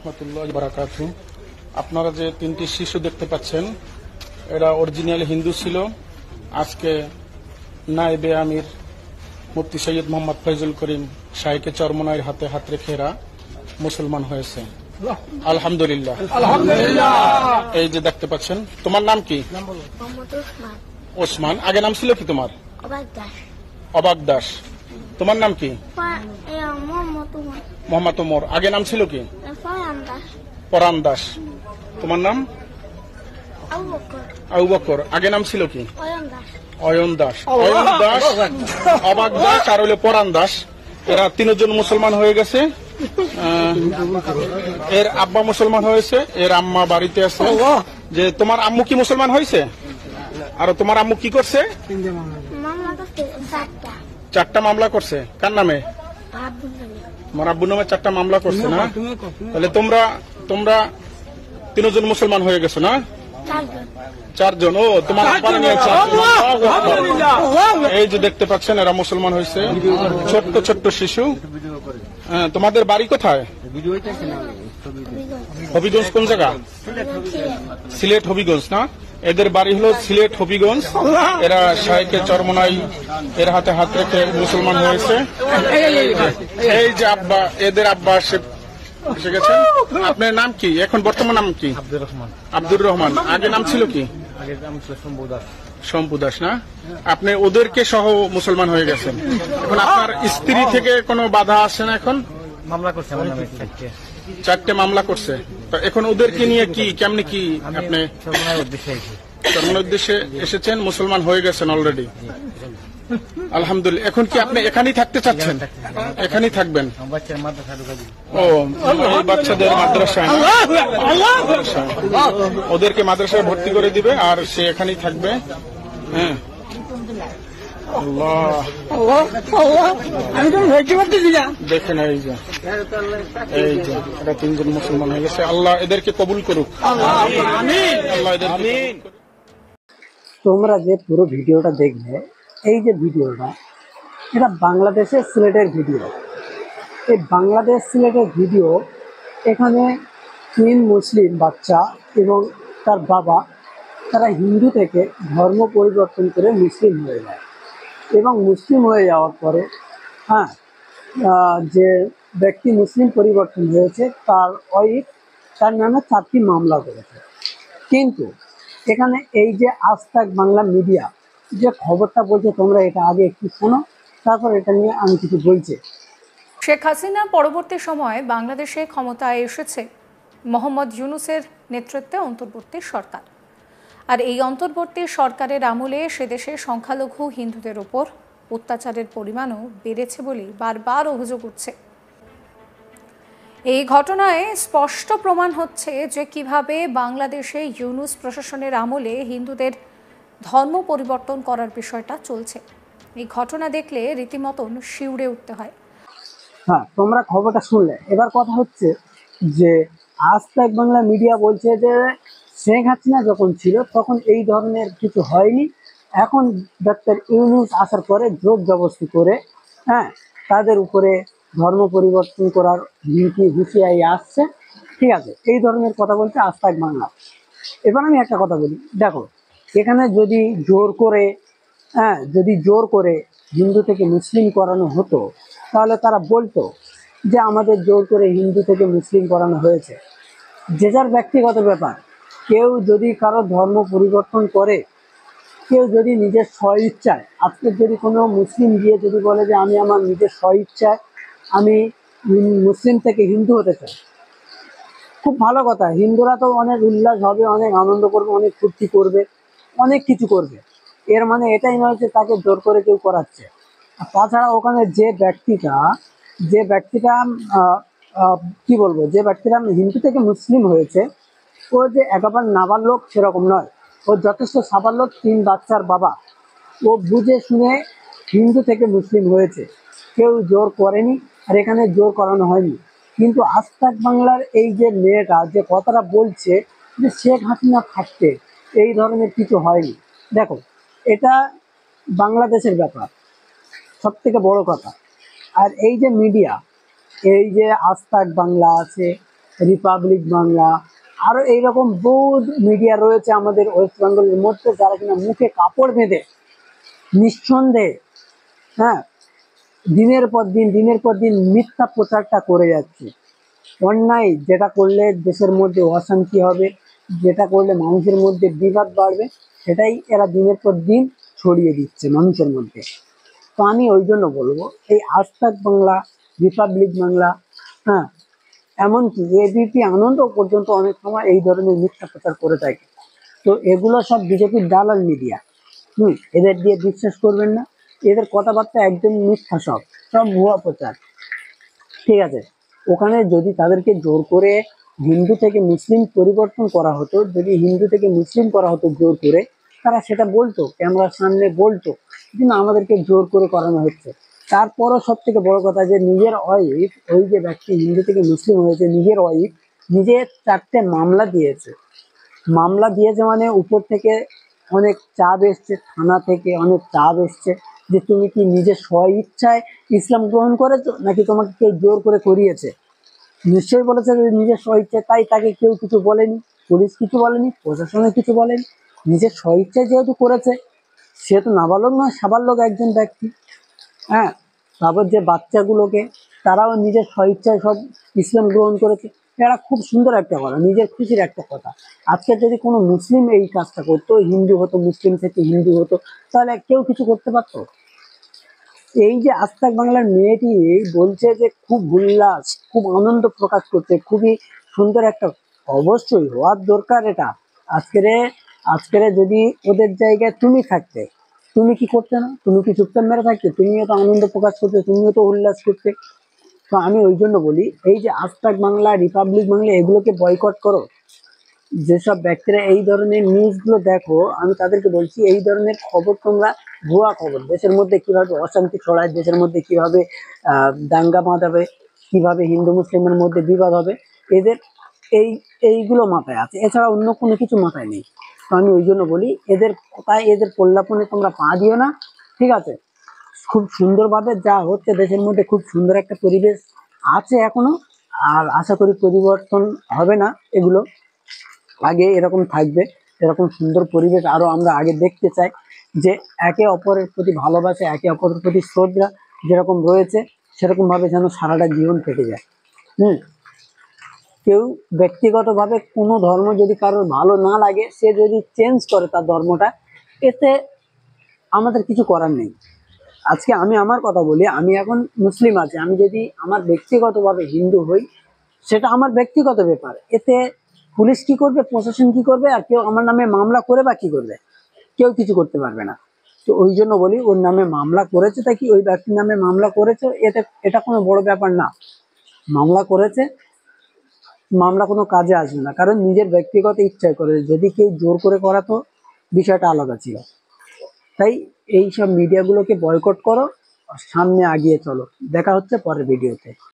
রহমতুল্লাহ বারাকাতু। আপনারা যে তিনটি শিশু দেখতে পাচ্ছেন এরা অরিজিনাল হিন্দু ছিল। আজকে নায়েবে আমির মুফতি সৈয়দ মোহাম্মদ ফয়জুল করিম শাইখে চরমনাইয়ের হাতে হাত রেখে এরা মুসলমান হয়েছে। আলহামদুলিল্লাহ। এই যে দেখতে পাচ্ছেন, তোমার নাম কি? ওসমান। আগে নাম ছিল কি তোমার? অবাক দাস। তোমার নাম কি? মোহাম্মদ ওমর। আগে নাম ছিল কি? পরান দাস। তোমার নাম? আবু বকর। আগে নাম ছিল কি? অয়ন দাস। অয়ন দাস, অবাক দাস আর হলো পরান দাস। এরা তিনজন মুসলমান হয়ে গেছে। এর আব্বা মুসলমান হয়েছে, এর আম্মা বাড়িতে আছে। যে তোমার আম্মু কি মুসলমান হয়েছে? আর তোমার আম্মু কি করছে? 4টা মামলা করছে। কার নামে? তোমার আব্বুর নামে 4টা মামলা করছে না? তাহলে তোমরা তিনজন মুসলমান হয়ে গেছো না? 4জন। ও তোমার আব্বার নিয়ে 4জন। এই যে দেখতে পাচ্ছেন এরা মুসলমান হয়েছে, ছোট্ট ছোট্ট শিশু। তোমাদের বাড়ি কোথায়? হবিগঞ্জ। কোন জায়গা? সিলেট হবিগঞ্জ না? এদের বাড়ি হলো সিলেট হবিগঞ্জ। এরা শাইখে চরমনাই এর হাতে হাত রেখে মুসলমান হয়েছে। এই যে আব্বা, এদের আব্বা এসে গেছেন। আপনার নাম কি? এখন বর্তমান নাম কি? আব্দুর রহমান। আগে নাম ছিল কি? শম্পু দাস না? আপনি ওদেরকে সহ মুসলমান হয়ে গেছেন। এখন আপনার স্ত্রী থেকে কোনো বাধা আসে না? এখন মামলা করছে, 4টে মামলা করছে। তো এখন ওদেরকে নিয়ে কি কেমনি কি আপনি চরমনার উদ্দেশ্যে এসেছেন? মুসলমান হয়ে গেছেন অলরেডি। আলহামদুলিল্লাহ। এখন কি আপনি এখানেই থাকতে চাচ্ছেন? এখানেই থাকবেন? ও, এই বাচ্চাদের মাদ্রাসায় না? ওদেরকে মাদ্রাসায় ভর্তি করে দিবে আর সে এখানেই থাকবে। হ্যাঁ, দেখেন এই যে এরা 3জন মুসলমান হয়ে গেছে। আল্লাহ এদেরকে কবুল করুক। আল্লাহ এদেরকে। তোমরা যে পুরো ভিডিওটা দেখবে, এই যে ভিডিওটা, এটা বাংলাদেশের সিলেটের ভিডিও। এই বাংলাদেশ সিলেটের ভিডিও। এখানে 3 মুসলিম বাচ্চা এবং তার বাবা, তারা হিন্দু থেকে ধর্ম পরিবর্তন করে মুসলিম হয়ে যায় এবং মুসলিম হয়ে যাওয়ার পরে যে ব্যক্তি মুসলিম পরিবর্তন হয়েছে তার ওয়াইফ তার নামে 4টি মামলা করেছে। কিন্তু এখানে এই যে আজ তাক বাংলা মিডিয়া যে খবরটা বলছে, তোমরা এটা আগে একটু শোনো, তারপর এটা নিয়ে আমি কিছু বলছি। শেখ হাসিনা পরবর্তী সময়ে বাংলাদেশে ক্ষমতায় এসেছে মোহাম্মদ ইউনূসের নেতৃত্বে অন্তর্বর্তী সরকার। আর এই অন্তর্বর্তী সরকারের আমলে সেদেশে সংখ্যালঘু হিন্দুদের ওপর অত্যাচারের পরিমাণও বেড়েছে বলে বারবার অভিযোগ উঠছে। এই ঘটনায় স্পষ্ট প্রমাণ হচ্ছে যে কিভাবে বাংলাদেশে ইউনূস প্রশাসনের আমলে হিন্দুদের ধর্ম পরিবর্তন করার বিষয়টা চলছে। এই ঘটনা দেখলে রীতিমতন শিউরে উঠতে হয়। হ্যাঁ, তোমরা খবরটা শুনলে। এবার কথা হচ্ছে যে আজ তাক বাংলা মিডিয়া বলছে যে শেখ হাসিনা যখন ছিল তখন এই ধরনের কিছু হয়নি। এখন ডক্টর ইউনূস আসার পরে জোর জবরদস্তি করে তাদের উপরে ধর্ম পরিবর্তন করার হুঁশিয়ারি আসছে। ঠিক আছে, এই ধরনের কথা বলছে আজ তাক বাংলা। এবার আমি একটা কথা বলি, দেখো, এখানে যদি জোর করে হিন্দু থেকে মুসলিম করানো হতো তাহলে তারা বলতো যে আমাদের জোর করে হিন্দু থেকে মুসলিম করানো হয়েছে। যে যার ব্যক্তিগত ব্যাপার। কেউ যদি কারো ধর্ম পরিবর্তন করে, কেউ যদি নিজের স্বইচ্ছায়, আজকে যদি কোনো মুসলিম গিয়ে যদি বলে যে আমি আমার নিজের স্বইচ্ছায় আমি মুসলিম থেকে হিন্দু হতে চাই, খুব ভালো কথা। হিন্দুরা তো অনেক উল্লাস হবে, অনেক আনন্দ করবে, অনেক ফুর্তি করবে, অনেক কিছু করবে। এর মানে এটাই নয় যে তাকে জোর করে কেউ করাচ্ছে। তাছাড়া ওখানে যে ব্যক্তিটা কি বলবো, যে ব্যক্তিরা হিন্দু থেকে মুসলিম হয়েছে, ও যে একেবারে নাবালক সেরকম নয়, ও যথেষ্ট সাবালক, 3 বাচ্চার বাবা। ও বুঝে শুনে হিন্দু থেকে মুসলিম হয়েছে, কেউ জোর করেনি, আর এখানে জোর করানো হয়নি। কিন্তু আজ তাক বাংলার এই যে মেয়েটা যে কথাটা বলছে যে শেখ হাসিনা থাকতে এই ধরনের কিছু হয়নি, দেখো, এটা বাংলাদেশের ব্যাপার, সব থেকে বড় কথা। আর এই যে মিডিয়া, এই যে আজ তাক বাংলা আছে, রিপাবলিক বাংলা, আরো এইরকম বহু মিডিয়া রয়েছে আমাদের ওয়েস্ট বেঙ্গলের মধ্যে, যারা কিনা মুখে কাপড় বেঁধে নিঃসন্দেহে, হ্যাঁ, দিনের পর দিন মিথ্যা প্রচারটা করে যাচ্ছে। অন্যায় যেটা করলে দেশের মধ্যে অশান্তি হবে, যেটা করলে মানুষের মধ্যে বিবাদ বাড়বে, সেটাই এরা দিনের পর দিন ছড়িয়ে দিচ্ছে মানুষের মধ্যে। তো আমি ওই জন্য বলবো, এই আজ তাক বাংলা, রিপাবলিক বাংলা, হ্যাঁ, এমনকি এবিপি আনন্দ পর্যন্ত অনেক সময় এই ধরনের মিথ্যা প্রচার করে থাকে। তো এগুলো সব বিজেপির দালাল মিডিয়া। এদের দিয়ে বিশ্বাস করবেন না, এদের কথাবার্তা একদম মিথ্যা, সব সব ভুয়া প্রচার। ঠিক আছে, ওখানে যদি তাদেরকে জোর করে হিন্দু থেকে মুসলিম পরিবর্তন করা হতো, যদি হিন্দু থেকে মুসলিম করা হতো জোর করে, তারা সেটা বলতো, ক্যামেরার সামনে বলতো, কিন্তু আমাদেরকে জোর করে করানো হচ্ছে। তারপরও সব থেকে বড় কথা, যে নিজের ওয়াইফ, ওই যে ব্যক্তি হিন্দু থেকে মুসলিম হয়েছে, নিজের ওয়াইফ নিজে 4টে মামলা দিয়েছে, মানে উপর থেকে অনেক চাপ এসছে, থানা থেকে অনেক চাপ এসছে, যে তুমি কি নিজের স্ব ইচ্ছায় ইসলাম গ্রহণ করেছো, নাকি তোমাকে কেউ জোর করে করিয়েছে। নিশ্চয়ই বলেছে যে নিজের স্ব ইচ্ছায়, তাই তাকে কেউ কিছু বলেনি, পুলিশ কিছু বলেনি, প্রশাসনে কিছু বলেনি। নিজের স্ব ইচ্ছায় যেহেতু করেছে, সে তো নাবালক নয়, সাবালক একজন ব্যক্তি। হ্যাঁ, তারপর যে বাচ্চাগুলোকে, তারাও নিজের স্বইচ্ছায় সব ইসলাম গ্রহণ করেছে। এটা খুব সুন্দর একটা কথা, নিজের খুশির একটা কথা। আজকে যদি কোনো মুসলিম এই কাজটা করতো, হিন্দু হতো, মুসলিম থেকে হিন্দু হতো, তাহলে কেউ কিছু করতে পারতো? এই যে আজ তাক বাংলার মেয়েটি বলছে যে খুব উল্লাস, খুব আনন্দ প্রকাশ করছে, খুবই সুন্দর একটা, অবশ্যই হওয়ার দরকার এটা। আজকেরে যদি ওদের জায়গায় তুমি থাকতে, তুমি কি করতে না? তুমি কি চুপচাপ মেরে থাকতে? তুমিও তো আনন্দ প্রকাশ করতে, তুমিও তো উল্লাস করতে। তো আমি ওই জন্য বলি, এই যে আজ তাক বাংলা, রিপাবলিক বাংলা, এগুলোকে বয়কট করো। যেসব ব্যক্তিরা এই ধরনের নিউজগুলো দেখো, আমি তাদেরকে বলছি, এই ধরনের খবর তোমরা, ভুয়া খবর, দেশের মধ্যে কিভাবে অশান্তি ছড়ায়, দেশের মধ্যে কিভাবে দাঙ্গা বাঁধাবে, কিভাবে হিন্দু মুসলিমের মধ্যে বিবাদ হবে, এদের এইগুলো মাথায় আছে, এছাড়া অন্য কোনো কিছু মাথায় নেই। তো আমি ওই জন্য বলি, এদের কথায়, এদের প্রল্লাপনে তোমরা পা দিও না। ঠিক আছে, খুব সুন্দরভাবে যা হচ্ছে দেশের মধ্যে, খুব সুন্দর একটা পরিবেশ আছে এখনো, আর আশা করি পরিবর্তন হবে না এগুলো, আগে এরকম থাকবে। এরকম সুন্দর পরিবেশ আরো আমরা আগে দেখতে চাই, যে একে অপরের প্রতি ভালোবাসা, একে অপরের প্রতি শ্রদ্ধা যেরকম রয়েছে, সেরকম ভাবে যেন সারাটা জীবন থেকে যায়। কেউ ব্যক্তিগতভাবে কোনো ধর্ম যদি কারোর ভালো না লাগে, সে যদি চেঞ্জ করে তার ধর্মটা, এতে আমাদের কিছু করার নেই। আজকে আমি আমার কথা বলি, আমি এখন মুসলিম আছি, আমি যদি আমার ব্যক্তিগতভাবে হিন্দু হই, সেটা আমার ব্যক্তিগত ব্যাপার। এতে পুলিশ কি করবে, প্রশাসন কি করবে, আর কেউ আমার নামে মামলা করে বা কি করবে? কেউ কিছু করতে পারবে না। তো ওই জন্য বলি, ওর নামে মামলা করেছে, তাই কি ওই ব্যক্তির নামে মামলা করেছে, এটা কোনো বড় ব্যাপার না। মামলা করেছে, মামলা কোনো কাজে আসবে না, কারণ নিজের ব্যক্তিগত ইচ্ছায় করে। যদি কেউ জোর করে করাতো, বিষয়টা আলাদা ছিল। তাই এই সব মিডিয়াগুলোকে বয়কট করো, সামনে আগিয়ে চলো। দেখা হচ্ছে পরের ভিডিওতে।